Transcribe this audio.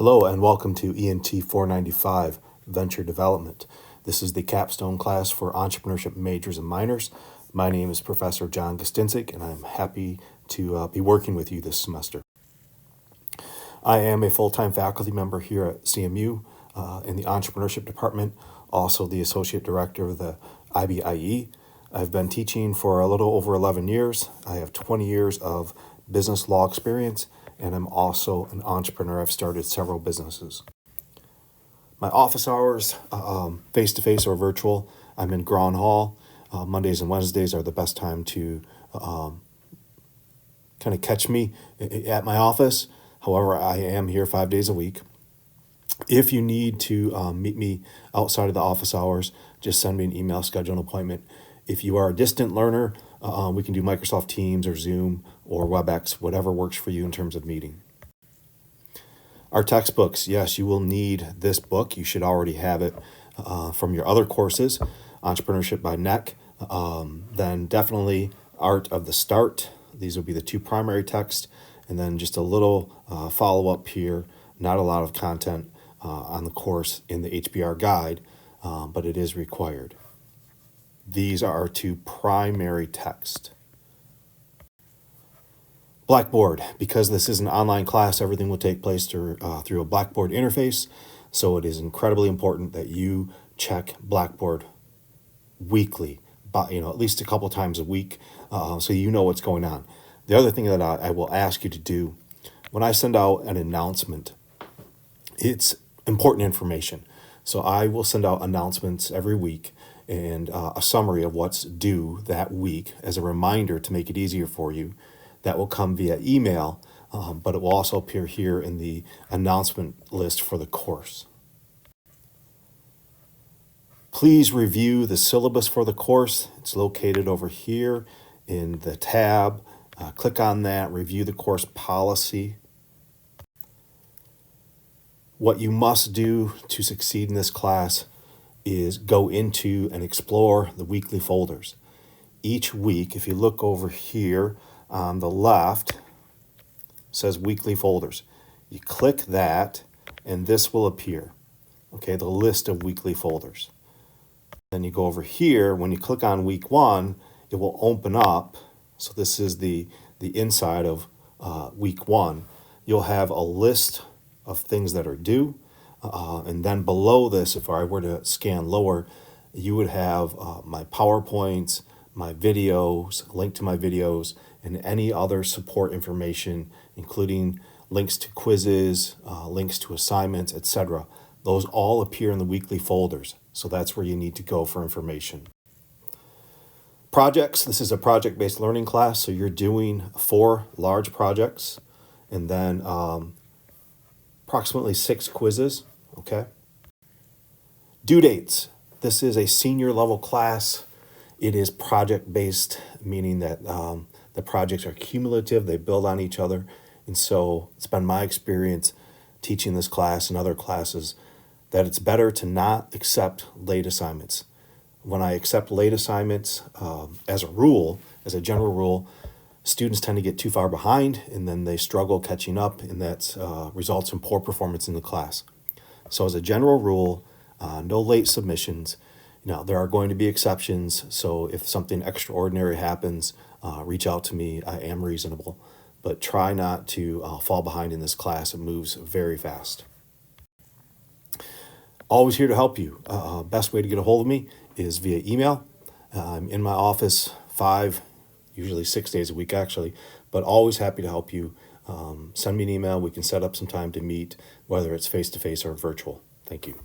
Hello and welcome to ENT 495, Venture Development. This is the capstone class for entrepreneurship majors and minors. My name is Professor John Gostinczyk, and I'm happy to be working with you this semester. I am a full-time faculty member here at CMU in the entrepreneurship department, also the associate director of the IBIE. I've been teaching for a little over 11 years. I have 20 years of business law experience, and I'm also an entrepreneur. I've started several businesses. My office hours, face-to-face or virtual, I'm in Grawn Hall. Mondays and Wednesdays are the best time to kind of catch me at my office. However, I am here 5 days a week. If you need to meet me outside of the office hours, just send me an email, schedule an appointment. If you are a distant learner, we can do Microsoft Teams or Zoom or WebEx, whatever works for you in terms of meeting. Our textbooks, yes, you will need this book. You should already have it from your other courses, Entrepreneurship by NEC, then definitely Art of the Start. These will be the two primary texts, and then just a little follow-up here, not a lot of content on the course in the HBR guide, but it is required. These are our two primary texts. Blackboard, because this is an online class, everything will take place through a Blackboard interface, so it is incredibly important that you check Blackboard weekly, at least a couple times a week, so you know what's going on. The other thing that I will ask you to do, when I send out an announcement, it's important information. So I will send out announcements every week and a summary of what's due that week as a reminder to make it easier for you. That will come via email, but it will also appear here in the announcement list for the course. Please review the syllabus for the course. It's located over here in the tab. Click on that, review the course policy. What you must do to succeed in this class is go into and explore the weekly folders. Each week, if you look over here on the left, it says weekly folders. You click that, and this will appear, okay, the list of weekly folders. Then you go over here, when you click on week one, it will open up. So this is the inside of week one. You'll have a list of things that are due. And then below this, if I were to scan lower, you would have my PowerPoints, my videos, link to my videos, and any other support information, including links to quizzes, links to assignments, etc. Those all appear in the weekly folders. So that's where you need to go for information. Projects, this is a project-based learning class, so you're doing 4 large projects and then approximately 6 quizzes, okay? Due dates, this is a senior level class. It is project-based, meaning that the projects are cumulative, they build on each other. And so it's been my experience teaching this class and other classes that it's better to not accept late assignments. When I accept late assignments, as a general rule, students tend to get too far behind and then they struggle catching up, and that results in poor performance in the class. So as a general rule, no late submissions. Now, there are going to be exceptions, so if something extraordinary happens, reach out to me. I am reasonable, but try not to fall behind in this class. It moves very fast. Always here to help you. Best way to get a hold of me is via email. I'm in my office 5, usually 6 days a week actually, but always happy to help you. Send me an email. We can set up some time to meet, whether it's face-to-face or virtual. Thank you.